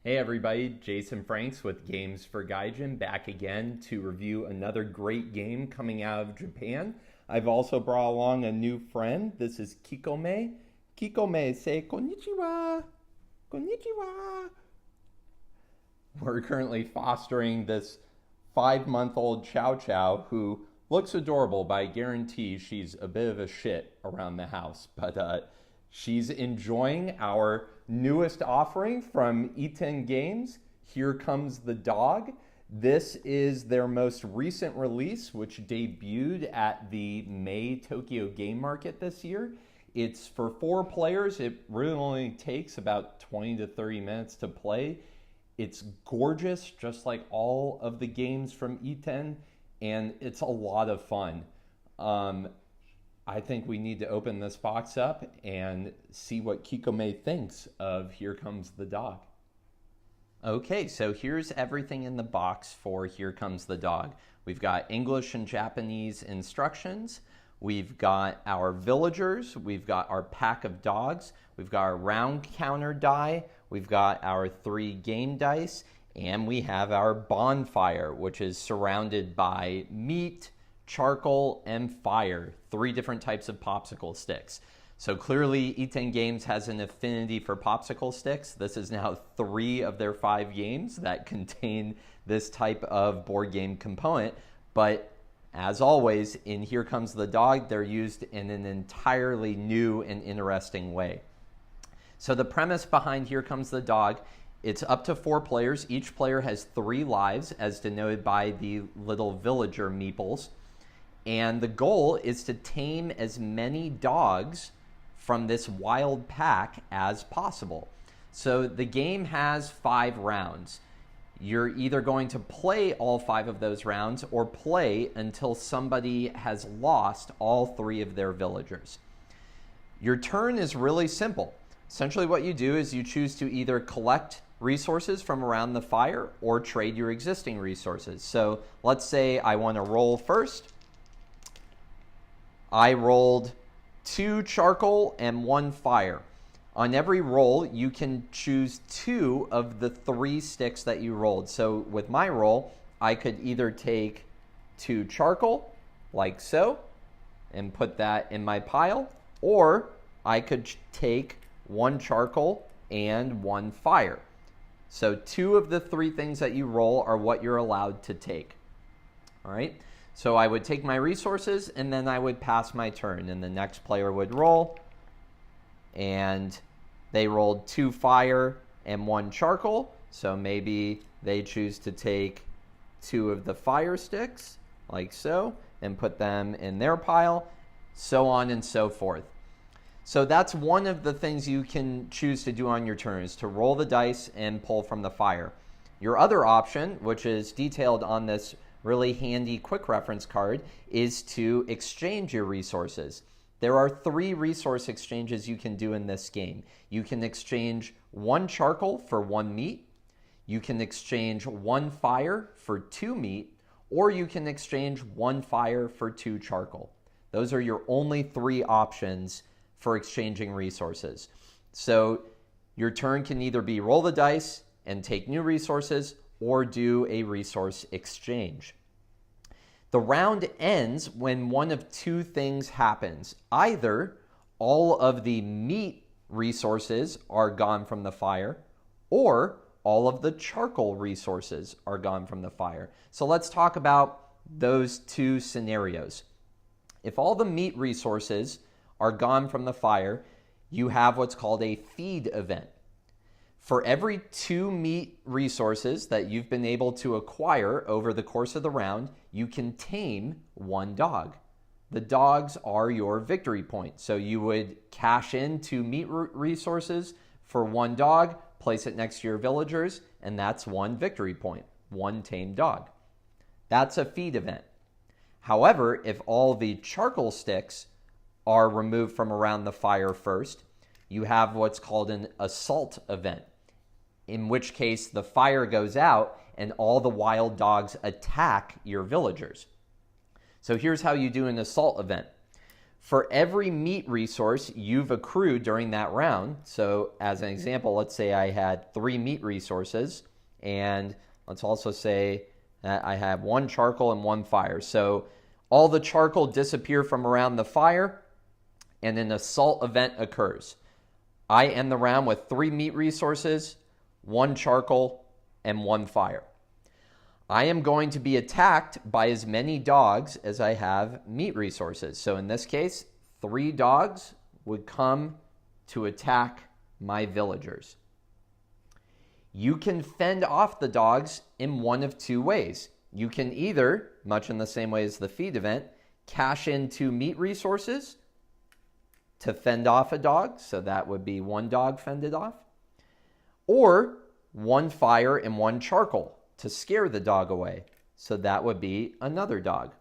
Hey everybody, Jason Franks with Games for Gaijin back again to review another great game coming out of Japan. I've also brought along a new friend. This is Kikome. Kikome, say konnichiwa. Konnichiwa. We're currently fostering this 5-month-old Chow Chow who looks adorable, but I guarantee she's a bit of a shit around the house. But she's enjoying our newest offering from Itten Games, Here Comes the Dog. This is their most recent release, which debuted at the May Tokyo Game Market this year. It's for 4 players. It really only takes about 20 to 30 minutes to play. It's gorgeous, just like all of the games from Itten, and it's a lot of fun. I think we need to open this box up and see what Kikome thinks of Here Comes the Dog. Okay, so here's everything in the box for Here Comes the Dog. We've got English and Japanese instructions. We've got our villagers. We've got our pack of dogs. We've got our round counter die. We've got our 3 game dice. And we have our bonfire, which is surrounded by meat, charcoal, and fire, 3 different types of popsicle sticks. So clearly Itten Games has an affinity for popsicle sticks. This is now 3 of their 5 games that contain this type of board game component. But as always, in Here Comes the Dog, they're used in an entirely new and interesting way. So the premise behind Here Comes the Dog, it's up to 4 players. Each player has 3 lives, as denoted by the little villager meeples. And the goal is to tame as many dogs from this wild pack as possible. So the game has 5 rounds. You're either going to play all 5 of those rounds or play until somebody has lost all 3 of their villagers. Your turn is really simple. Essentially what you do is you choose to either collect resources from around the fire or trade your existing resources. So let's say I want to roll first. I rolled 2 charcoal and 1 fire. On every roll, you can choose 2 of the 3 sticks that you rolled. So with my roll, I could either take 2 charcoal, like so, and put that in my pile, or I could take 1 charcoal and 1 fire. So 2 of the 3 things that you roll are what you're allowed to take. All right? So I would take my resources, and then I would pass my turn, and the next player would roll, and they rolled 2 fire and 1 charcoal, so maybe they choose to take 2 of the fire sticks, like so, and put them in their pile, so on and so forth. So that's one of the things you can choose to do on your turn, is to roll the dice and pull from the fire. Your other option, which is detailed on this really handy quick reference card, is to exchange your resources. There are 3 resource exchanges you can do in this game. You can exchange 1 charcoal for 1 meat, you can exchange 1 fire for 2 meat, or you can exchange 1 fire for 2 charcoal. Those are your only 3 options for exchanging resources. So your turn can either be roll the dice and take new resources, or do a resource exchange. The round ends when one of 2 things happens. Either all of the meat resources are gone from the fire, or all of the charcoal resources are gone from the fire. So let's talk about those 2 scenarios. If all the meat resources are gone from the fire, you have what's called a feed event. For every 2 meat resources that you've been able to acquire over the course of the round, you can tame 1 dog. The dogs are your victory point. So you would cash in 2 meat resources for 1 dog, place it next to your villagers, and that's 1 victory point, 1 tamed dog. That's a feed event. However, if all the charcoal sticks are removed from around the fire first, you have what's called an assault event, in which case the fire goes out and all the wild dogs attack your villagers. So here's how you do an assault event. For every meat resource you've accrued during that round, so as an example, let's say I had 3 meat resources, and let's also say that I have 1 charcoal and 1 fire. So all the charcoal disappear from around the fire, and an assault event occurs. I end the round with 3 meat resources, 1 charcoal, and 1 fire. I am going to be attacked by as many dogs as I have meat resources. So in this case, 3 dogs would come to attack my villagers. You can fend off the dogs in one of 2 ways. You can either, much in the same way as the feed event, cash in 2 meat resources to fend off a dog, so that would be 1 dog fended off, or 1 fire and 1 charcoal to scare the dog away, so that would be another dog.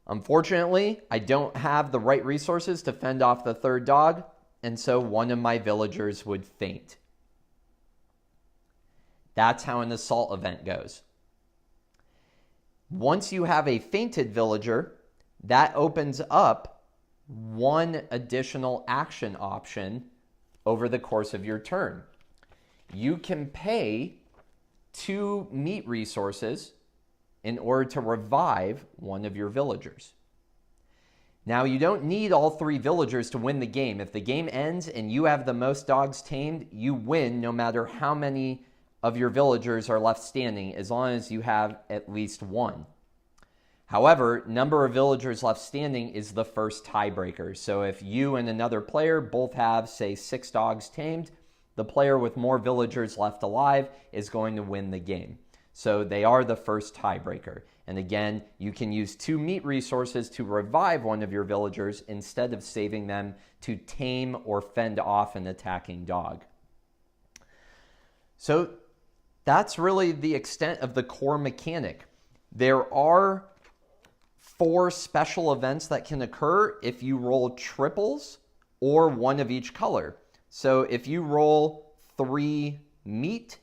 Unfortunately, I don't have the right resources to fend off the 3rd dog, and so one of my villagers would faint. That's how an assault event goes. Once you have a fainted villager, that opens up 1 additional action option over the course of your turn. You can pay 2 meat resources in order to revive one of your villagers. Now, you don't need all 3 villagers to win the game. If the game ends and you have the most dogs tamed, you win no matter how many of your villagers are left standing, as long as you have at least 1. However, number of villagers left standing is the first tiebreaker. So if you and another player both have, say, 6 dogs tamed, the player with more villagers left alive is going to win the game. So they are the first tiebreaker. And again, you can use 2 meat resources to revive one of your villagers instead of saving them to tame or fend off an attacking dog. So that's really the extent of the core mechanic. There are 4 special events that can occur if you roll triples or 1 of each color. So if you roll 3 meat,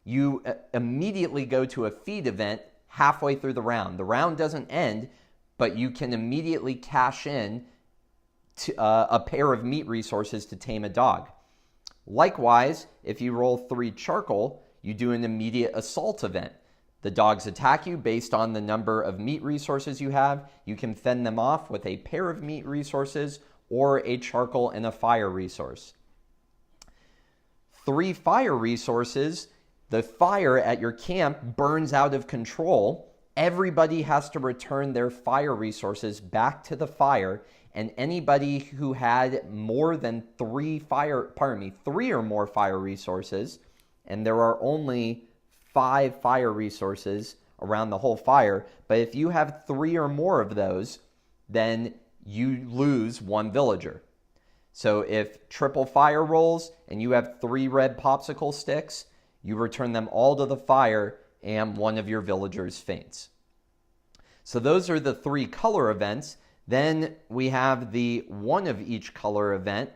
you immediately go to a feed event halfway through the round. The round doesn't end, but you can immediately cash in to, a pair of meat resources to tame a dog. Likewise, if you roll 3 charcoal, you do an immediate assault event. The dogs attack you based on the number of meat resources you have. You can fend them off with a pair of meat resources or a charcoal and a fire resource. 3 fire resources, the fire at your camp burns out of control. Everybody has to return their fire resources back to the fire, and anybody who had more than 3 or more fire resources, and there are only 5 fire resources around the whole fire, but if you have 3 or more of those, then you lose 1 villager. So if triple fire rolls and you have 3 red popsicle sticks, you return them all to the fire and one of your villagers faints. So those are the 3 color events. Then we have the 1 of each color event,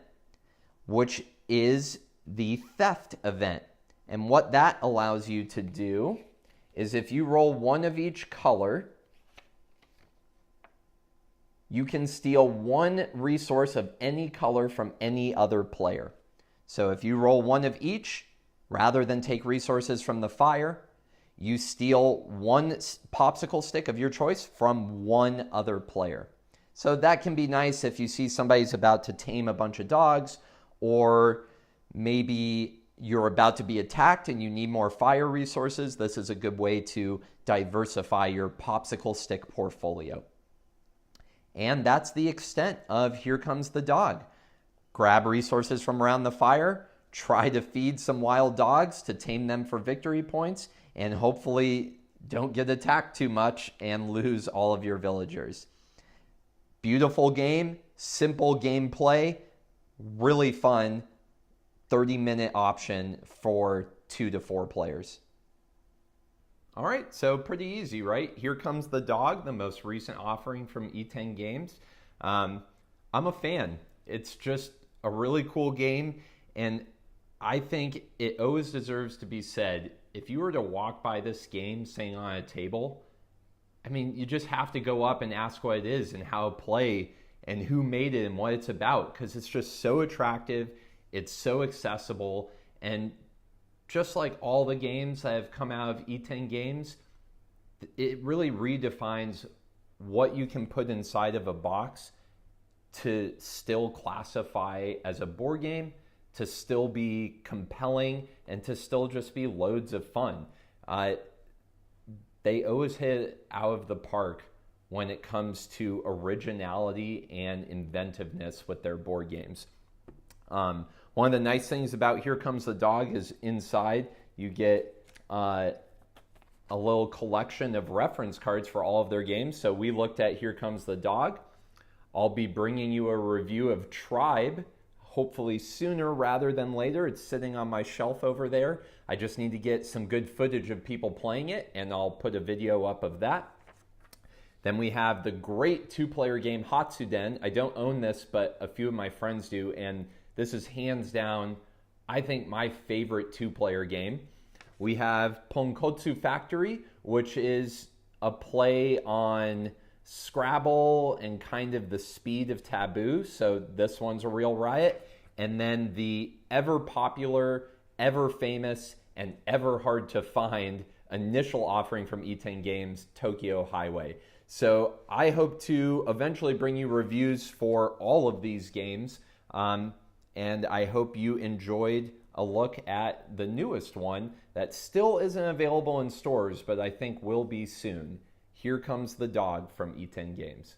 which is the theft event. And what that allows you to do is if you roll 1 of each color, you can steal 1 resource of any color from any other player. So if you roll 1 of each, rather than take resources from the fire, you steal 1 popsicle stick of your choice from 1 other player. So that can be nice if you see somebody's about to tame a bunch of dogs, or maybe you're about to be attacked and you need more fire resources. This is a good way to diversify your popsicle stick portfolio. And that's the extent of Here Comes the Dog. Grab resources from around the fire, try to feed some wild dogs to tame them for victory points, and hopefully don't get attacked too much and lose all of your villagers. Beautiful game, simple gameplay, really fun, 30-minute option for 2 to 4 players. All right, so pretty easy, right? Here Comes the Dog, the most recent offering from Itten Games. I'm a fan. It's just a really cool game, and I think it always deserves to be said. If you were to walk by this game sitting on a table, I mean, you just have to go up and ask what it is and how to play and who made it and what it's about, because it's just so attractive, it's so accessible, and just like all the games that have come out of Itten Games, it really redefines what you can put inside of a box to still classify as a board game, to still be compelling, and to still just be loads of fun. They always hit out of the park when it comes to originality and inventiveness with their board games. One of the nice things about Here Comes the Dog is inside you get a little collection of reference cards for all of their games. So we looked at Here Comes the Dog. I'll be bringing you a review of Tribe, hopefully sooner rather than later. It's sitting on my shelf over there. I just need to get some good footage of people playing it, and I'll put a video up of that. Then we have the great two-player game Hatsuden. I don't own this, but a few of my friends do, and this is hands down, I think, my favorite two-player game. We have Ponkotsu Factory, which is a play on Scrabble and kind of the speed of Taboo, so this one's a real riot. And then the ever popular, ever famous, and ever hard to find initial offering from Itten Games, Tokyo Highway. So I hope to eventually bring you reviews for all of these games, and I hope you enjoyed a look at the newest one that still isn't available in stores, but I think will be soon. Here Comes the Dog from Itten Games.